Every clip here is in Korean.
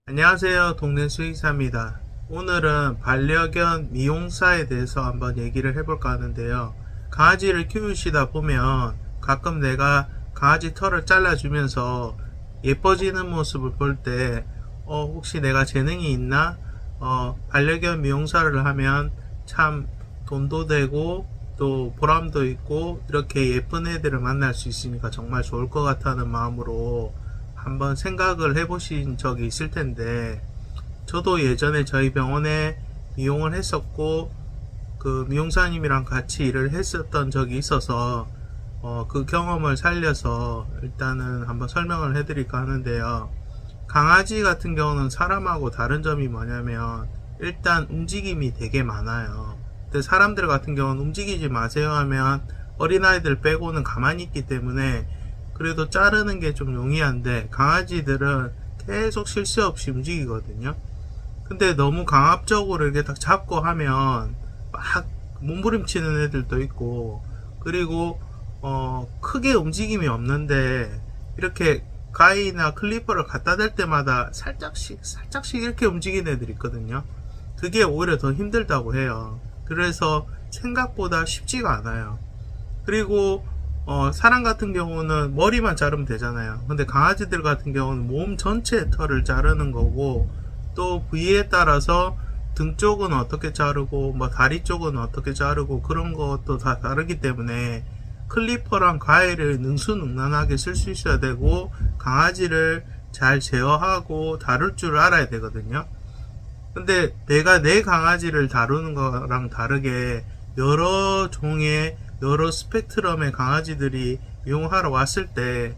안녕하세요. 동네 수의사입니다. 오늘은 반려견 미용사에 대해서 한번 얘기를 해볼까 하는데요. 강아지를 키우시다 보면 가끔 내가 강아지 털을 잘라주면서 예뻐지는 모습을 볼 때 혹시 내가 재능이 있나? 반려견 미용사를 하면 참 돈도 되고 또 보람도 있고 이렇게 예쁜 애들을 만날 수 있으니까 정말 좋을 것 같다는 마음으로 한번 생각을 해보신 적이 있을 텐데, 저도 예전에 저희 병원에 미용을 했었고 그 미용사님이랑 같이 일을 했었던 적이 있어서 그 경험을 살려서 일단은 한번 설명을 해드릴까 하는데요. 강아지 같은 경우는 사람하고 다른 점이 뭐냐면 일단 움직임이 되게 많아요. 근데 사람들 같은 경우는 움직이지 마세요 하면 어린아이들 빼고는 가만히 있기 때문에 그래도 자르는 게 좀 용이한데, 강아지들은 계속 쉴 새 없이 움직이거든요. 근데 너무 강압적으로 이렇게 딱 잡고 하면 막 몸부림치는 애들도 있고, 그리고 크게 움직임이 없는데 이렇게 가위나 클리퍼를 갖다 댈 때마다 살짝씩 이렇게 움직이는 애들이 있거든요. 그게 오히려 더 힘들다고 해요. 그래서 생각보다 쉽지가 않아요. 그리고 사람 같은 경우는 머리만 자르면 되잖아요. 근데 강아지들 같은 경우는 몸 전체 털을 자르는 거고, 또 부위에 따라서 등 쪽은 어떻게 자르고 뭐 다리 쪽은 어떻게 자르고 그런 것도 다 다르기 때문에 클리퍼랑 가위를 능수능란하게 쓸 수 있어야 되고, 강아지를 잘 제어하고 다룰 줄 알아야 되거든요. 근데 내가 내 강아지를 다루는 거랑 다르게 여러 종의 여러 스펙트럼의 강아지들이 미용하러 왔을 때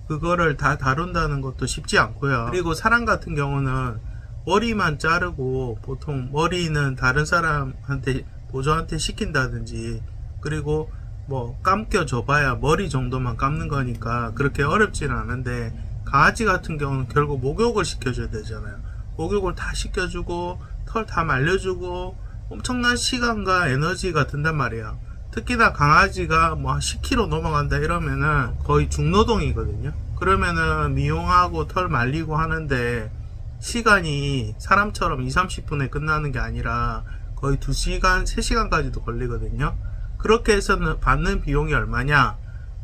그거를 다 다룬다는 것도 쉽지 않고요. 그리고 사람 같은 경우는 머리만 자르고, 보통 머리는 다른 사람한테 보조한테 시킨다든지, 그리고 뭐 감겨 줘봐야 머리 정도만 감는 거니까 그렇게 어렵지는 않은데, 강아지 같은 경우는 결국 목욕을 시켜줘야 되잖아요. 목욕을 다 시켜주고 털 다 말려주고 엄청난 시간과 에너지가 든단 말이에요. 특히나 강아지가 뭐 10kg 넘어간다 이러면은 거의 중노동이거든요. 그러면은 미용하고 털 말리고 하는데 시간이 사람처럼 2-30분에 끝나는 게 아니라 거의 2시간, 3시간까지도 걸리거든요. 그렇게 해서는 받는 비용이 얼마냐?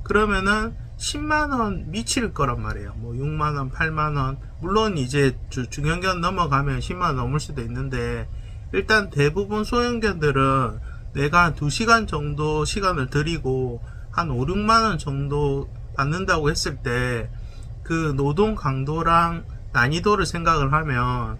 그러면은 10만원 미칠 거란 말이에요. 뭐 6만원, 8만원. 물론 이제 중형견 넘어가면 10만원 넘을 수도 있는데, 일단 대부분 소형견들은 내가 한 2시간 정도 시간을 들이고 한 5, 6만원 정도 받는다고 했을 때 그 노동 강도랑 난이도를 생각을 하면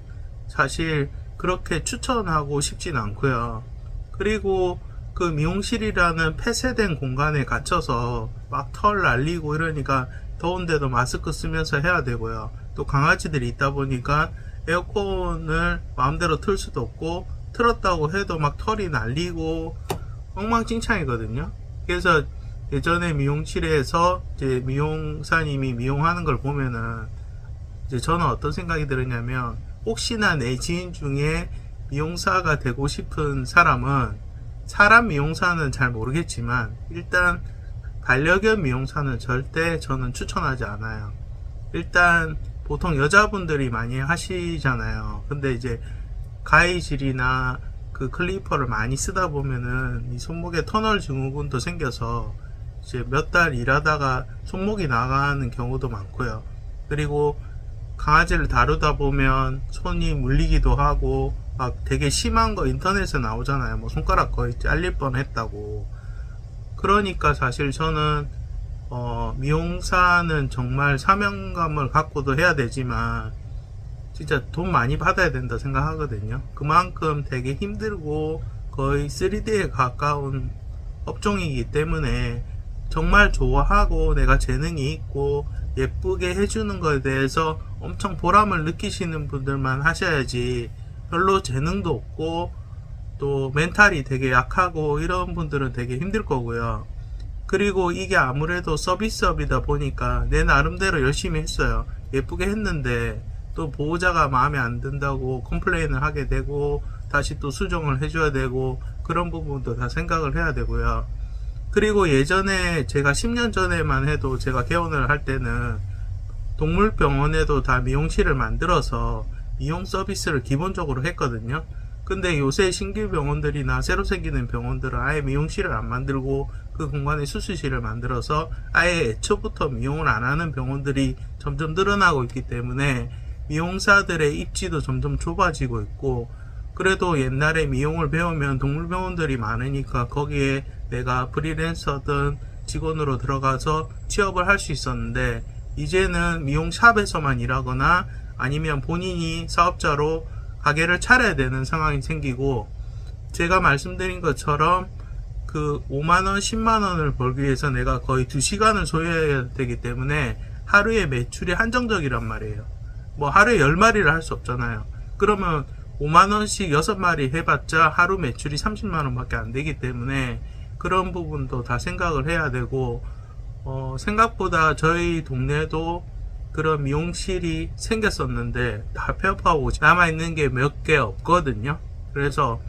사실 그렇게 추천하고 싶진 않고요. 그리고 그 미용실이라는 폐쇄된 공간에 갇혀서 막 털 날리고 이러니까 더운데도 마스크 쓰면서 해야 되고요. 또 강아지들이 있다 보니까 에어컨을 마음대로 틀 수도 없고, 틀었다고 해도 막 털이 날리고 엉망진창이거든요. 그래서 예전에 미용실에서 이제 미용사님이 미용하는 걸 보면은 이제 저는 어떤 생각이 들었냐면, 혹시나 내 지인 중에 미용사가 되고 싶은 사람은, 사람 미용사는 잘 모르겠지만 일단 반려견 미용사는 절대 저는 추천하지 않아요. 일단 보통 여자분들이 많이 하시잖아요. 근데 이제 가위질이나 그 클리퍼를 많이 쓰다 보면은 이 손목에 터널 증후군도 생겨서 이제 몇 달 일하다가 손목이 나가는 경우도 많고요. 그리고 강아지를 다루다 보면 손이 물리기도 하고, 막 되게 심한 거 인터넷에 나오잖아요. 뭐 손가락 거의 잘릴 뻔 했다고. 그러니까 사실 저는 미용사는 정말 사명감을 갖고도 해야 되지만 진짜 돈 많이 받아야 된다 생각하거든요. 그만큼 되게 힘들고 거의 3D에 가까운 업종이기 때문에 정말 좋아하고 내가 재능이 있고 예쁘게 해주는 것에 대해서 엄청 보람을 느끼시는 분들만 하셔야지, 별로 재능도 없고 또 멘탈이 되게 약하고 이런 분들은 되게 힘들 거고요. 그리고 이게 아무래도 서비스업이다 보니까 내 나름대로 열심히 했어요. 예쁘게 했는데 또 보호자가 마음에 안 든다고 컴플레인을 하게 되고 다시 또 수정을 해줘야 되고, 그런 부분도 다 생각을 해야 되고요. 그리고 예전에 제가 10년 전에만 해도 제가 개원을 할 때는 동물병원에도 다 미용실을 만들어서 미용 서비스를 기본적으로 했거든요. 근데 요새 신규 병원들이나 새로 생기는 병원들은 아예 미용실을 안 만들고 그 공간에 수술실을 만들어서 아예 애초부터 미용을 안 하는 병원들이 점점 늘어나고 있기 때문에 미용사들의 입지도 점점 좁아지고 있고, 그래도 옛날에 미용을 배우면 동물병원들이 많으니까 거기에 내가 프리랜서든 직원으로 들어가서 취업을 할 수 있었는데, 이제는 미용샵에서만 일하거나 아니면 본인이 사업자로 가게를 차려야 되는 상황이 생기고, 제가 말씀드린 것처럼 그 5만원, 10만원을 벌기 위해서 내가 거의 2시간을 소요해야 되기 때문에 하루에 매출이 한정적이란 말이에요. 뭐 하루에 10마리를 할 수 없잖아요. 그러면 5만원씩 6마리 해봤자 하루 매출이 30만원 밖에 안 되기 때문에 그런 부분도 다 생각을 해야 되고, 생각보다 저희 동네도 그런 미용실이 생겼었는데 다 폐업하고 남아있는 게 몇 개 없거든요. 그래서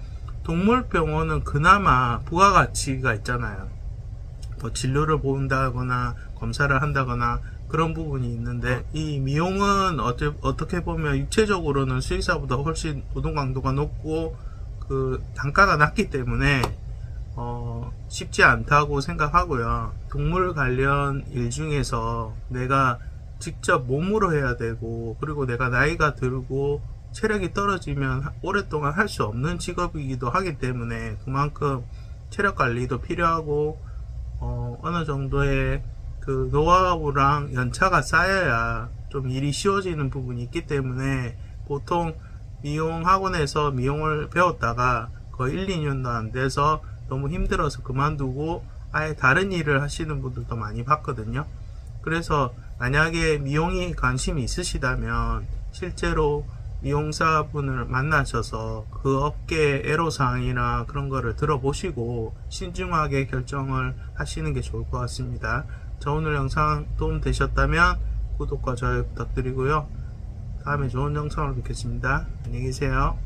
동물병원은 그나마 부가가치가 있잖아요. 뭐 진료를 본다거나 검사를 한다거나 그런 부분이 있는데, 이 미용은 어떻게 보면 육체적으로는 수의사보다 훨씬 노동 강도가 높고 그 단가가 낮기 때문에 쉽지 않다고 생각하고요. 동물 관련 일 중에서 내가 직접 몸으로 해야 되고, 그리고 내가 나이가 들고 체력이 떨어지면 오랫동안 할 수 없는 직업이기도 하기 때문에 그만큼 체력 관리도 필요하고 어느 정도의 그 노하우랑 연차가 쌓여야 좀 일이 쉬워지는 부분이 있기 때문에, 보통 미용 학원에서 미용을 배웠다가 거의 1, 2년도 안 돼서 너무 힘들어서 그만두고 아예 다른 일을 하시는 분들도 많이 봤거든요. 그래서 만약에 미용에 관심이 있으시다면 실제로 미용사분을 만나셔서 그 업계의 애로사항이나 그런 거를 들어보시고 신중하게 결정을 하시는 게 좋을 것 같습니다. 저 오늘 영상 도움 되셨다면 구독과 좋아요 부탁드리고요. 다음에 좋은 영상으로 뵙겠습니다. 안녕히 계세요.